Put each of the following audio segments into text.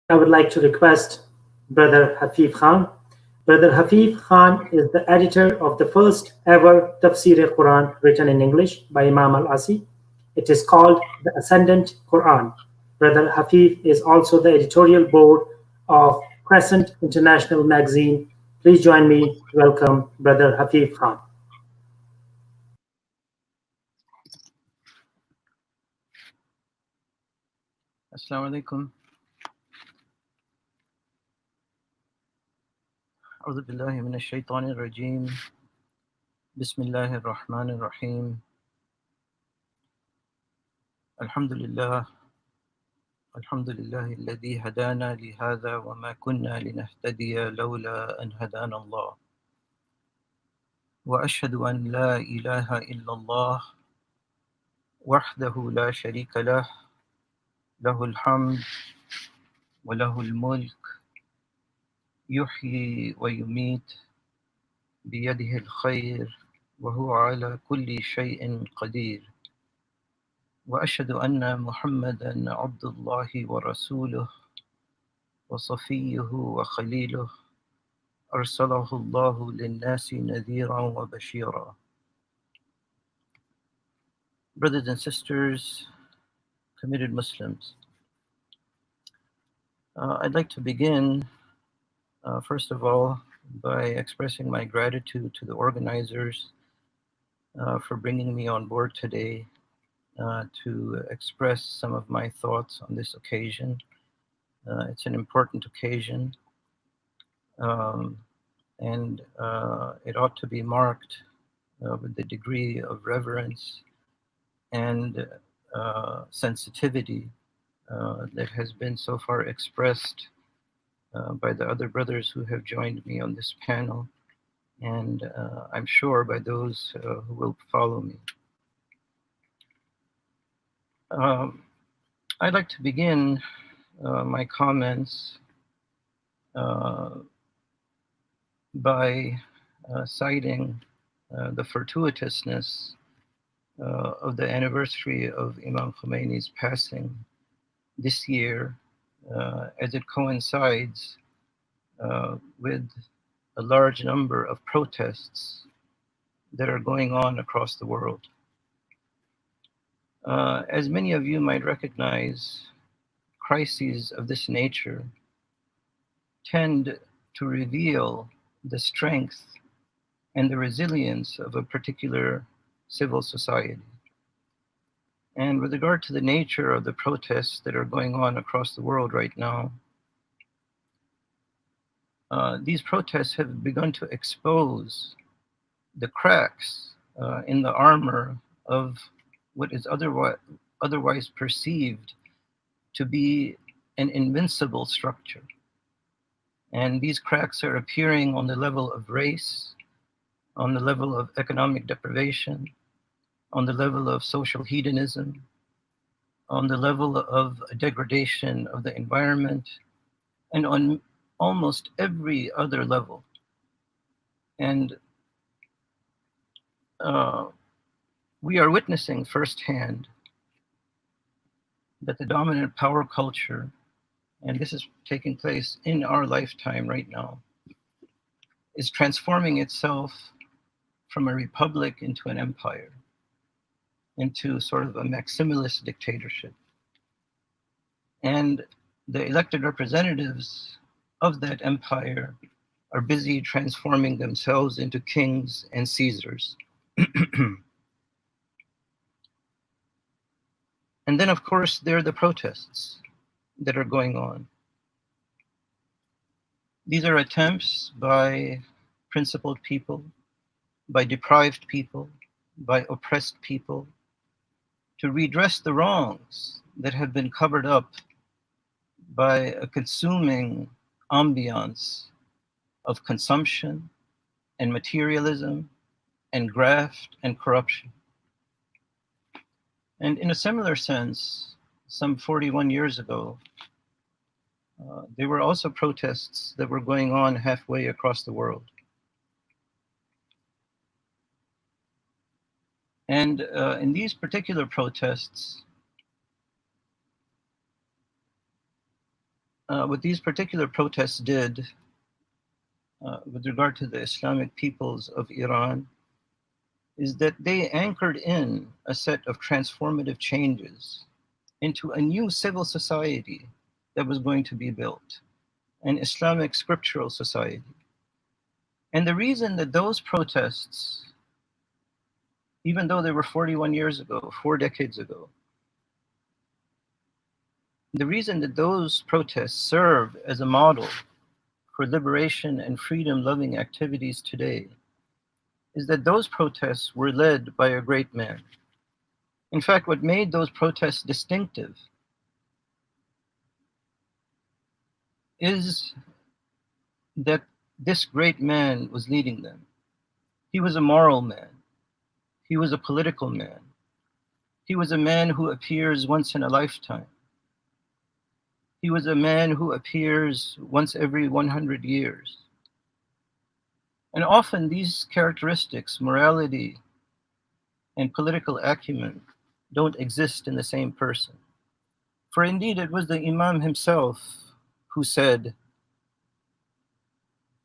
I would like to request Brother Afeef Khan. Brother Afeef Khan is the editor of the first ever Tafsir Quran written in English by Imam Al Asi. It is called The Ascendant Quran. Brother Afeef is also the editorial board of Crescent International magazine. Please join me to welcome Brother Afeef Khan. Assalamu alaikum. أعوذ بالله من الشيطان الرجيم. بسم الله الرحمن الرحيم. الحمد لله الذي هدانا لهذا وما كنا لنهتدي لولا أن هدانا الله. وأشهد أن لا إله إلا الله وحده لا شريك له، له الحمد وله الملك، يحيي ويميت، بيده الخير وهو على كل شيء قدير. وأشهد أن محمدًا عبد الله ورسوله وصفيه وخليله، أرسله الله للناس نذيرًا وبشيرًا. Brothers and sisters, committed Muslims, I'd like to begin, first of all, by expressing my gratitude to the organizers for bringing me on board today to express some of my thoughts on this occasion. It's an important occasion, um, and it ought to be marked with the degree of reverence and sensitivity that has been so far expressed by the other brothers who have joined me on this panel, and I'm sure by those who will follow me. I'd like to begin my comments by citing the fortuitousness of the anniversary of Imam Khomeini's passing this year, as it coincides with a large number of protests that are going on across the world. As many of you might recognize, crises of this nature tend to reveal the strength and the resilience of a particular civil society. And with regard to the nature of the protests that are going on across the world right now, these protests have begun to expose the cracks in the armor of what is otherwise perceived to be an invincible structure. And these cracks are appearing on the level of race, on the level of economic deprivation, on the level of social hedonism, on the level of degradation of the environment, and on almost every other level. And we are witnessing firsthand that the dominant power culture, and this is taking place in our lifetime right now, is transforming itself from a republic into an empire, into sort of a maximalist dictatorship. And the elected representatives of that empire are busy transforming themselves into kings and Caesars. And then, of course, there are the protests that are going on. These are attempts by principled people, by deprived people, by oppressed people, to redress the wrongs that have been covered up by a consuming ambiance of consumption and materialism and graft and corruption. And in a similar sense, some 41 years ago, there were also protests that were going on halfway across the world. And in these particular protests, what these particular protests did with regard to the Islamic peoples of Iran is that they anchored in a set of transformative changes into a new civil society that was going to be built, an Islamic scriptural society. And the reason that those protests, even though they were 41 years ago, 4 decades ago, the reason that those protests serve as a model for liberation and freedom loving activities today is that those protests were led by a great man. In fact, what made those protests distinctive is that this great man was leading them. He was a moral man. He was a political man. He was a man who appears once in a lifetime. He was a man who appears once every 100 years. And often these characteristics, morality and political acumen, don't exist in the same person. For indeed, it was the Imam himself who said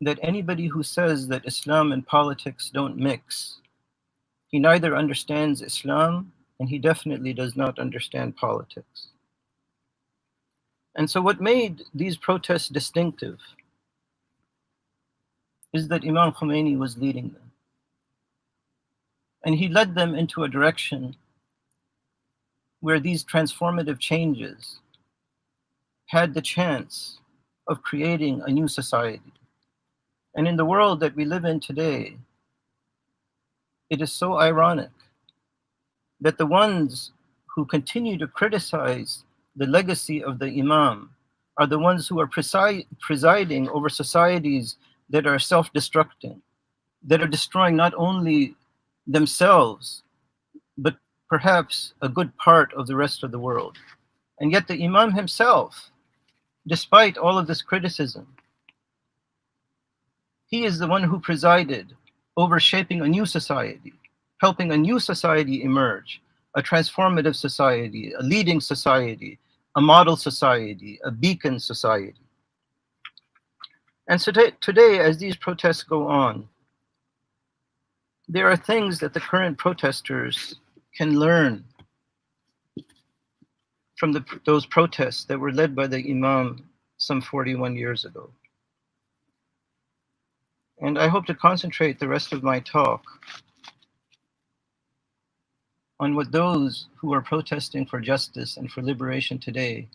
that anybody who says that Islam and politics don't mix, he neither understands Islam and he definitely does not understand politics. And so what made these protests distinctive is that Imam Khomeini was leading them. And he led them into a direction where these transformative changes had the chance of creating a new society. And in the world that we live in today, it is so ironic that the ones who continue to criticize the legacy of the Imam are the ones who are presiding over societies that are self-destructing, that are destroying not only themselves, but perhaps a good part of the rest of the world. And yet the Imam himself, despite all of this criticism, he is the one who presided over shaping a new society, helping a new society emerge, a transformative society, a leading society, a model society, a beacon society. And so today, as these protests go on, there are things that the current protesters can learn from those protests that were led by the Imam some 41 years ago. And I hope to concentrate the rest of my talk on what those who are protesting for justice and for liberation today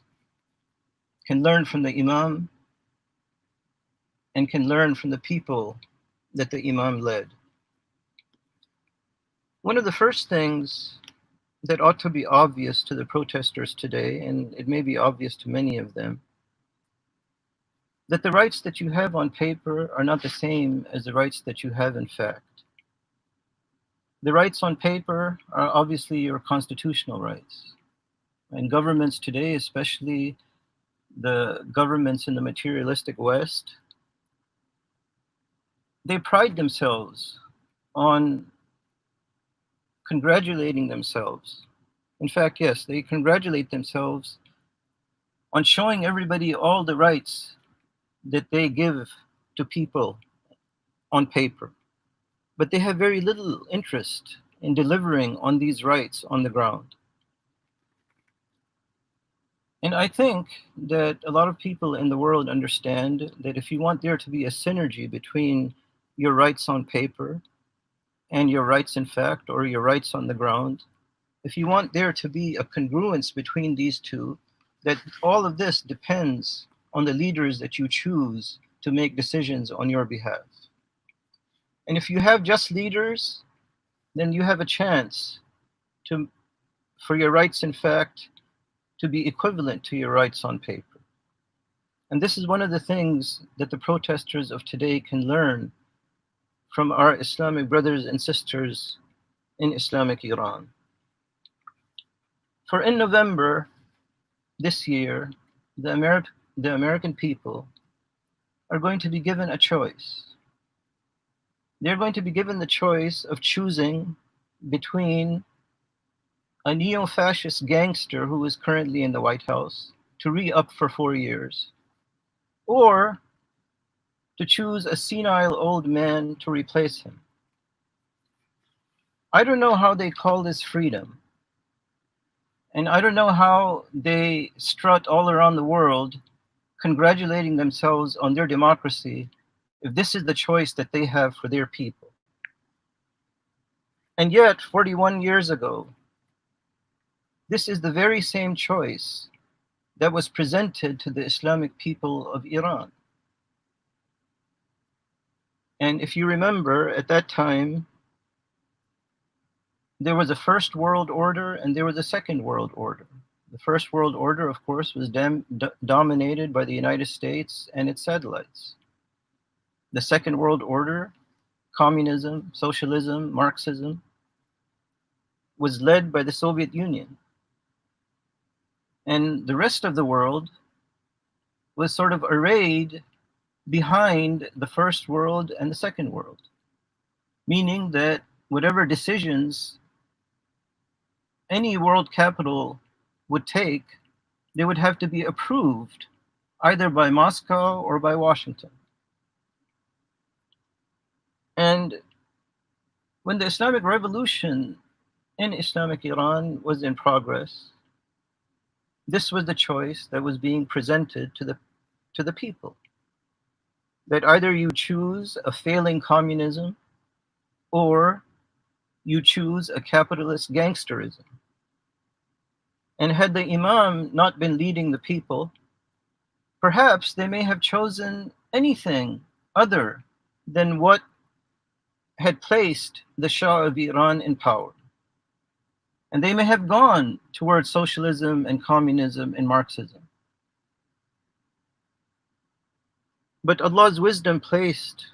can learn from the Imam and can learn from the people that the Imam led. One of the first things that ought to be obvious to the protesters today, and it may be obvious to many of them, that the rights that you have on paper are not the same as the rights that you have in fact. The rights on paper are obviously your constitutional rights. And governments today, especially the governments in the materialistic West, they pride themselves on congratulating themselves. In fact, yes, they congratulate themselves on showing everybody all the rights that they give to people on paper. But they have very little interest in delivering on these rights on the ground. And I think that a lot of people in the world understand that if you want there to be a synergy between your rights on paper and your rights in fact, or your rights on the ground, if you want there to be a congruence between these two, that all of this depends on the leaders that you choose to make decisions on your behalf. And if you have just leaders, then you have a chance for your rights in fact to be equivalent to your rights on paper. And this is one of the things that the protesters of today can learn from our Islamic brothers and sisters in Islamic Iran. For in November this year, the American people are going to be given a choice. They're going to be given the choice of choosing between a neo-fascist gangster who is currently in the White House to re-up for 4 years, or to choose a senile old man to replace him. I don't know how they call this freedom, and I don't know how they strut all around the world congratulating themselves on their democracy if this is the choice that they have for their people. And yet, 41 years ago, this is the very same choice that was presented to the Islamic people of Iran. And if you remember, at that time, there was a first world order and there was a second world order. The first world order, of course, was dominated by the United States and its satellites. The second world order, communism, socialism, Marxism, was led by the Soviet Union. And the rest of the world was sort of arrayed behind the first world and the second world, meaning that whatever decisions any world capital would take, they would have to be approved either by Moscow or by Washington. And when the Islamic Revolution in Islamic Iran was in progress, this was the choice that was being presented to the people. That either you choose a failing communism or you choose a capitalist gangsterism. And had the Imam not been leading the people, perhaps they may have chosen anything other than what had placed the Shah of Iran in power. And they may have gone towards socialism and communism and Marxism. But Allah's wisdom placed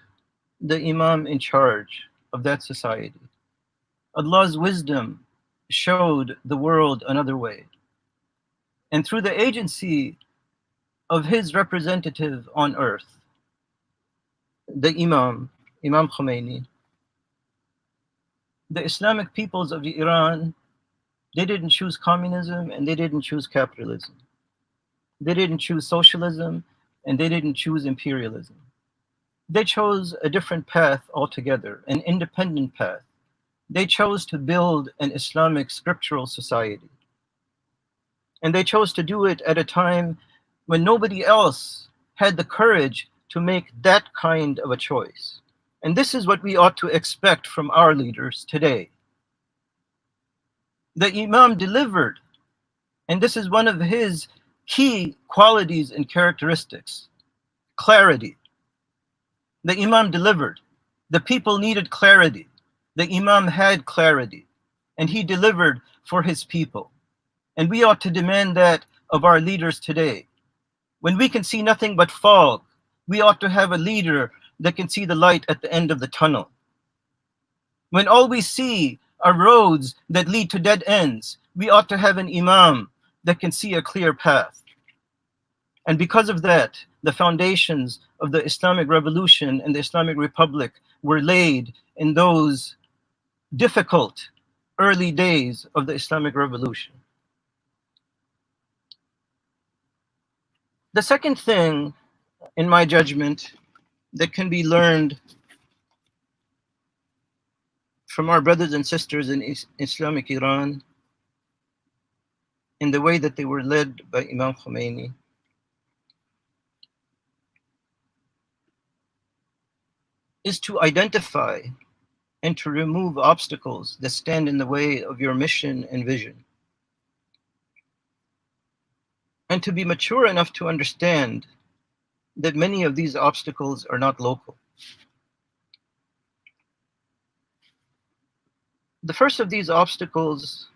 the Imam in charge of that society. Allah's wisdom showed the world another way. And through the agency of his representative on earth, the Imam Khomeini, the Islamic peoples of Iran, they didn't choose communism and they didn't choose capitalism. They didn't choose socialism and they didn't choose imperialism. They chose a different path altogether, an independent path. They chose to build an Islamic scriptural society. And they chose to do it at a time when nobody else had the courage to make that kind of a choice. And this is what we ought to expect from our leaders today. The Imam delivered, and this is one of his key qualities and characteristics: clarity. The Imam delivered. The people needed clarity. The Imam had clarity, and he delivered for his people. And we ought to demand that of our leaders today. When we can see nothing but fog, we ought to have a leader that can see the light at the end of the tunnel. When all we see are roads that lead to dead ends, we ought to have an Imam that can see a clear path. And because of that, the foundations of the Islamic Revolution and the Islamic Republic were laid in those difficult early days of the Islamic Revolution. The second thing, in my judgment, that can be learned from our brothers and sisters in Islamic Iran in the way that they were led by Imam Khomeini is to identify and to remove obstacles that stand in the way of your mission and vision. And to be mature enough to understand that many of these obstacles are not local. The first of these obstacles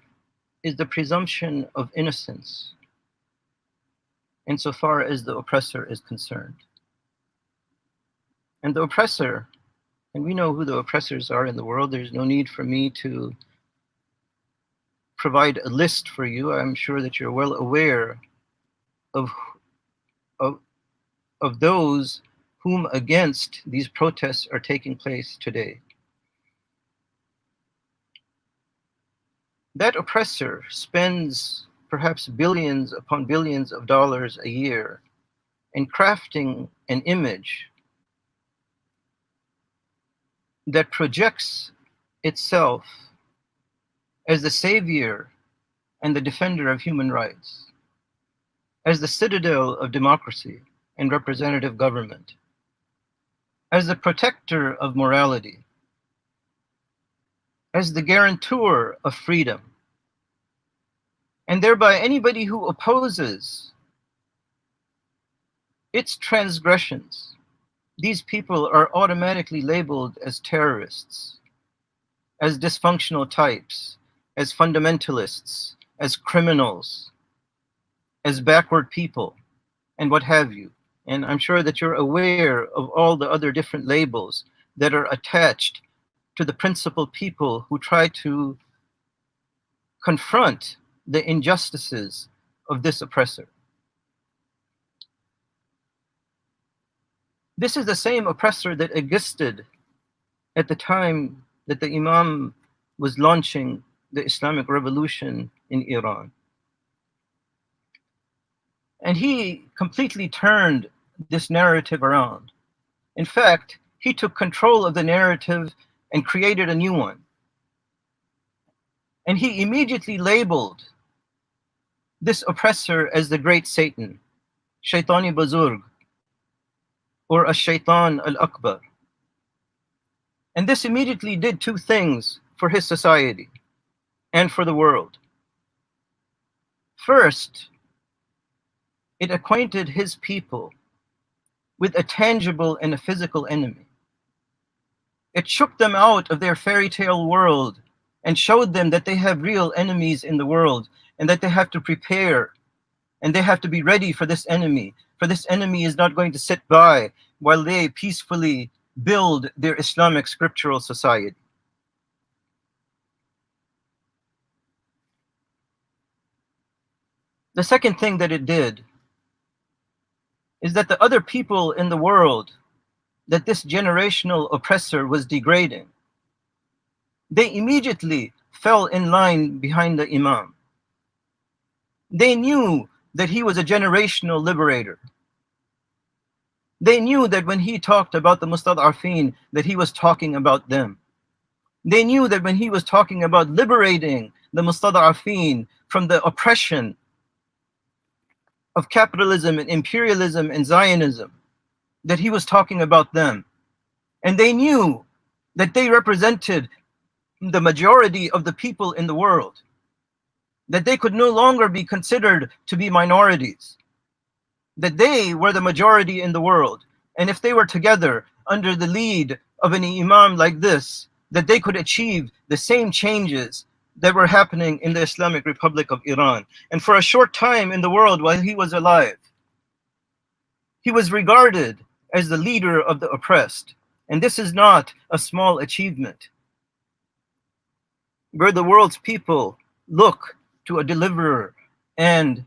is the presumption of innocence insofar as the oppressor is concerned. And the oppressor, and we know who the oppressors are in the world, there's no need for me to provide a list for you. I'm sure that you're well aware of those whom against these protests are taking place today. That oppressor spends perhaps billions upon billions of dollars a year and crafting an image that projects itself as the savior and the defender of human rights, as the citadel of democracy and representative government, as the protector of morality, as the guarantor of freedom, and thereby anybody who opposes its transgressions, these people are automatically labeled as terrorists, as dysfunctional types, as fundamentalists, as criminals, as backward people, and what have you. And I'm sure that you're aware of all the other different labels that are attached to the principal people who try to confront the injustices of this oppressor. This is the same oppressor that existed at the time that the Imam was launching the Islamic Revolution in Iran. And he completely turned this narrative around. In fact, he took control of the narrative and created a new one. And he immediately labeled this oppressor as the great Satan, Shaitani Bazurg, or Ash-Shaitan al-Akbar. And this immediately did two things for his society and for the world. First, it acquainted his people with a tangible and a physical enemy. It shook them out of their fairy tale world and showed them that they have real enemies in the world and that they have to prepare and they have to be ready for this enemy. For this enemy is not going to sit by while they peacefully build their Islamic scriptural society. The second thing that it did is that the other people in the world that this generational oppressor was degrading, they immediately fell in line behind the Imam. They knew that he was a generational liberator. They knew that when he talked about the Mustad'afin, that he was talking about them. They knew that when he was talking about liberating the Mustad'afin from the oppression of capitalism and imperialism and Zionism, that he was talking about them. And they knew that they represented the majority of the people in the world, that they could no longer be considered to be minorities, that they were the majority in the world. And if they were together under the lead of an imam like this, that they could achieve the same changes that were happening in the Islamic Republic of Iran. And for a short time in the world while he was alive, he was regarded as the leader of the oppressed. And this is not a small achievement, where the world's people look to a deliverer and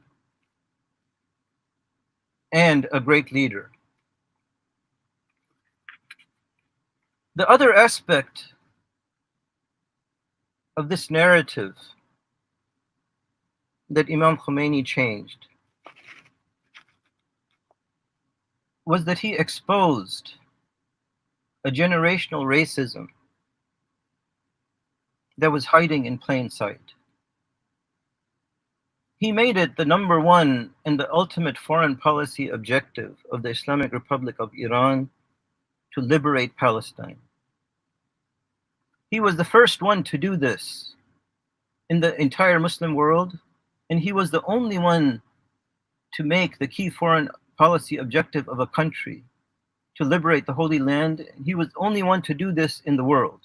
a great leader. The other aspect of this narrative that Imam Khomeini changed was that he exposed a generational racism that was hiding in plain sight. He made it the number one and the ultimate foreign policy objective of the Islamic Republic of Iran to liberate Palestine. He was the first one to do this in the entire Muslim world, and he was the only one to make the key foreign policy objective of a country to liberate the Holy Land. He was the only one to do this in the world.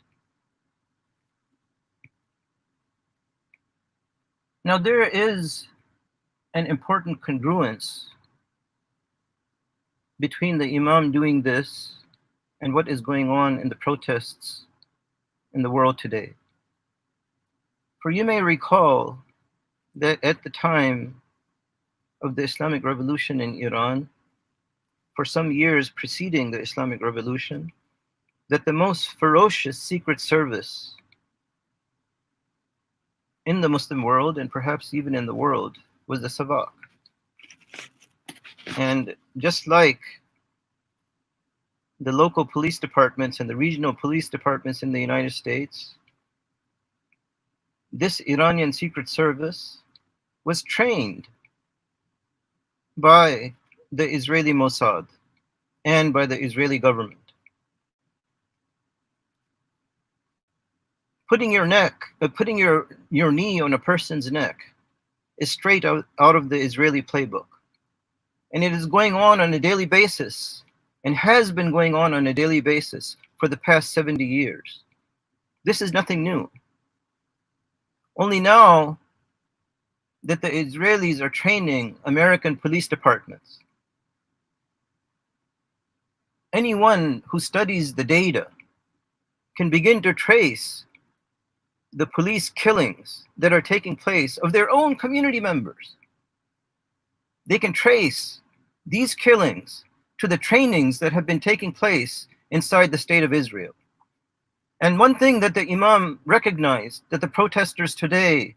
Now, there is an important congruence between the Imam doing this and what is going on in the protests in the world today. For you may recall that at the time of the Islamic Revolution in Iran, for some years preceding the Islamic Revolution, that the most ferocious secret service in the Muslim world, and perhaps even in the world, was the Savak. And just like the local police departments and the regional police departments in the United States, this Iranian Secret Service was trained by the Israeli Mossad and by the Israeli government. Putting your knee on a person's neck is straight out of the Israeli playbook. And it is going on a daily basis, and has been going on a daily basis for the past 70 years. This is nothing new. Only now that the Israelis are training American police departments, anyone who studies the data can begin to trace the police killings that are taking place of their own community members. They can trace these killings to the trainings that have been taking place inside the state of Israel. And one thing that the Imam recognized, that the protesters today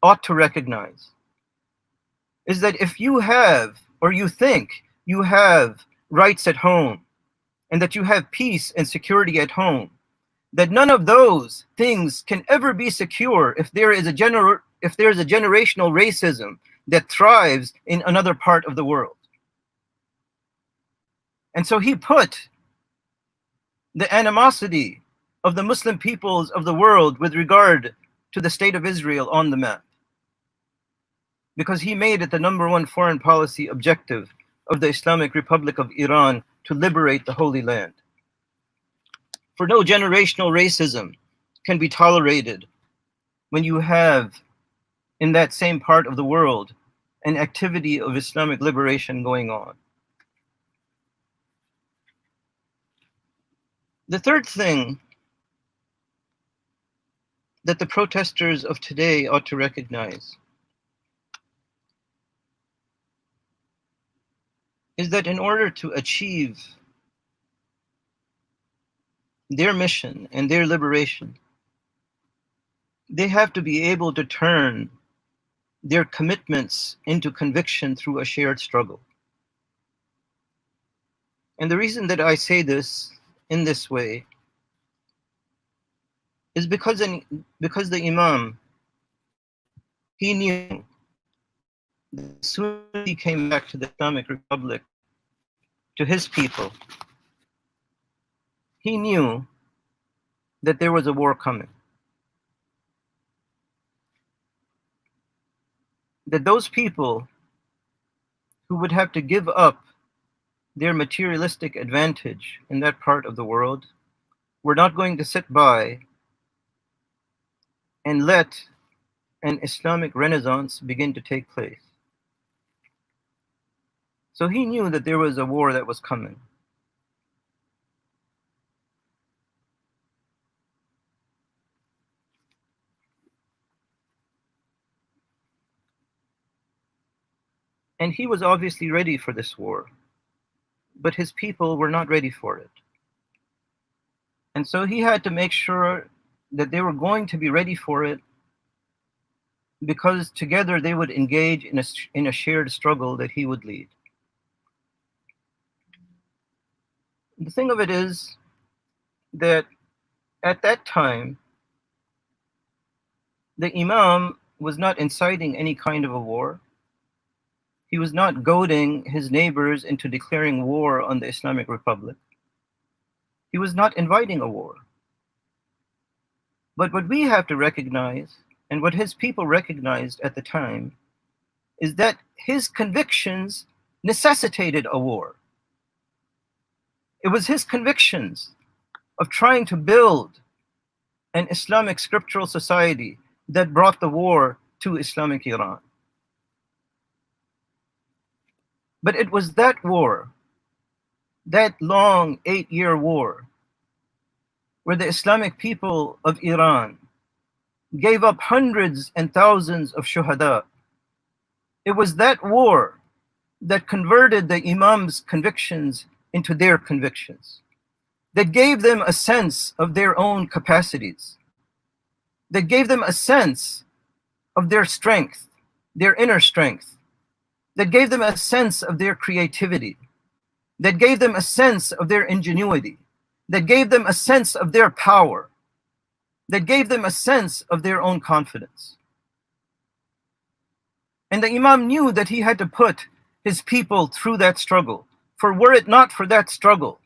ought to recognize, is that if you have, or you think you have rights at home, and that you have peace and security at home, that none of those things can ever be secure if there is a generational racism that thrives in another part of the world. And so he put the animosity of the Muslim peoples of the world with regard to the state of Israel on the map, because he made it the #1 foreign policy objective of the Islamic Republic of Iran to liberate the Holy Land. For no generational racism can be tolerated when you have, in that same part of the world, an activity of Islamic liberation going on. The third thing that the protesters of today ought to recognize is that in order to achieve their mission and their liberation, they have to be able to turn their commitments into conviction through a shared struggle. And the reason that I say this in this way is because the Imam, he knew that as soon as he came back to the Islamic Republic, to his people, he knew that there was a war coming. That those people who would have to give up their materialistic advantage in that part of the world were not going to sit by and let an Islamic renaissance begin to take place. So he knew that there was a war that was coming. And he was obviously ready for this war, but his people were not ready for it. And so he had to make sure that they were going to be ready for it, because together they would engage in a shared struggle that he would lead. The thing of it is that at that time, the Imam was not inciting any kind of a war. He was not goading his neighbors into declaring war on the Islamic Republic. He was not inviting a war. But what we have to recognize, and what his people recognized at the time, is that his convictions necessitated a war. It was his convictions of trying to build an Islamic scriptural society that brought the war to Islamic Iran. But it was that war, that long 8-year war, where the Islamic people of Iran gave up hundreds and thousands of shuhada. It was that war that converted the Imam's convictions into their convictions, that gave them a sense of their own capacities, that gave them a sense of their strength, their inner strength, that gave them a sense of their creativity, that gave them a sense of their ingenuity, that gave them a sense of their power, that gave them a sense of their own confidence. And the Imam knew that he had to put his people through that struggle. For were it not for that struggle,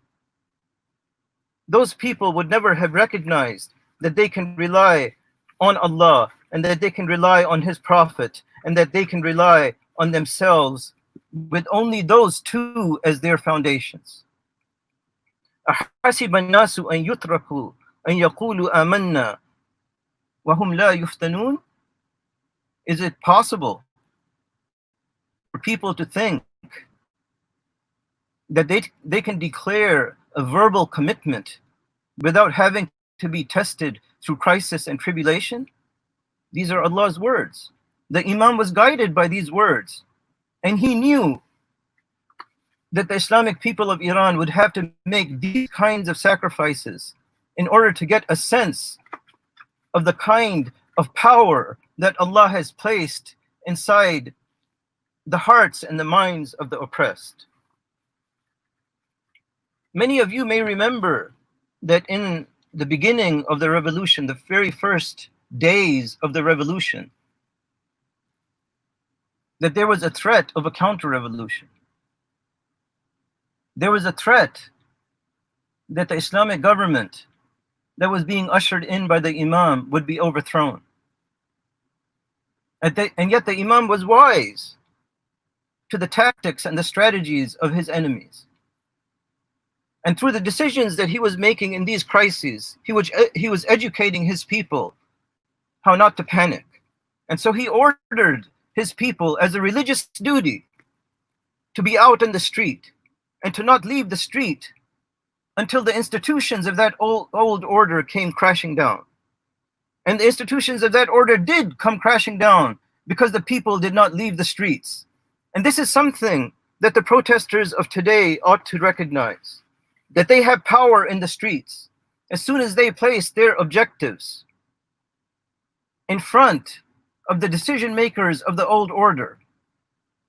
those people would never have recognized that they can rely on Allah and that they can rely on His Prophet and that they can rely on themselves with only those two as their foundations. أَحَسِبَ النَّاسُ أَن يُتْرَكُوا أَن يَقُولُوا آمَنَّا وَهُمْ لَا يُفْتَنُونَ? Is it possible for people to think that they can declare a verbal commitment without having to be tested through crisis and tribulation? These are Allah's words. The Imam was guided by these words, and he knew that the Islamic people of Iran would have to make these kinds of sacrifices in order to get a sense of the kind of power that Allah has placed inside the hearts and the minds of the oppressed. Many of you may remember that in the beginning of the revolution, the very first days of the revolution, that there was a threat of a counter-revolution. There was a threat that the Islamic government that was being ushered in by the Imam would be overthrown. And yet the Imam was wise to the tactics and the strategies of his enemies. And through the decisions that he was making in these crises, he was educating his people how not to panic. And so he ordered his people as a religious duty to be out in the street and to not leave the street until the institutions of that old order came crashing down. And the institutions of that order did come crashing down because the people did not leave the streets. And this is something that the protesters of today ought to recognize, that they have power in the streets. As soon as they place their objectives in front of the decision makers of the old order,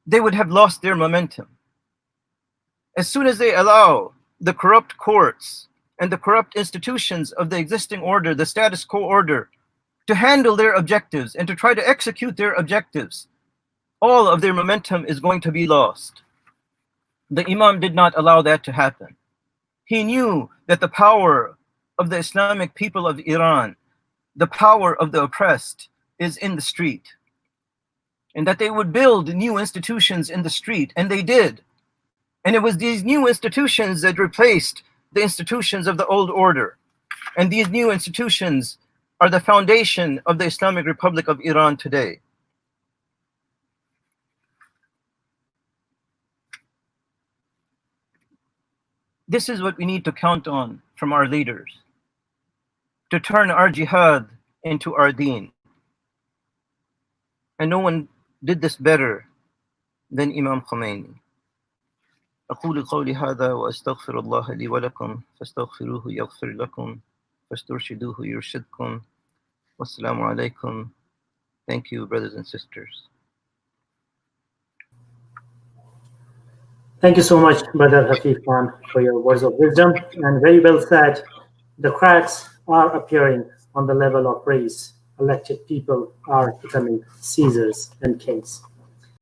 they would have lost their momentum. As soon as they allow the corrupt courts and the corrupt institutions of the existing order, the status quo order, to handle their objectives and to try to execute their objectives, all of their momentum is going to be lost. The Imam did not allow that to happen. He knew that the power of the Islamic people of Iran, the power of the oppressed, is in the street, and that they would build new institutions in the street, and they did. And it was these new institutions that replaced the institutions of the old order. And these new institutions are the foundation of the Islamic Republic of Iran today. This is what we need to count on from our leaders, to turn our jihad into our deen. And no one did this better than Imam Khomeini. أقول قولي هذا وأستغفر الله لي ولكم فاستغفروه يغفر لكم فاسترشدوه يرشدكم والسلام عليكم. Thank you, brothers and sisters. Thank you so much, Brother Afeef Khan, for your words of wisdom, and very well said. The cracks are appearing on the level of race. Elected people are becoming Caesars and kings.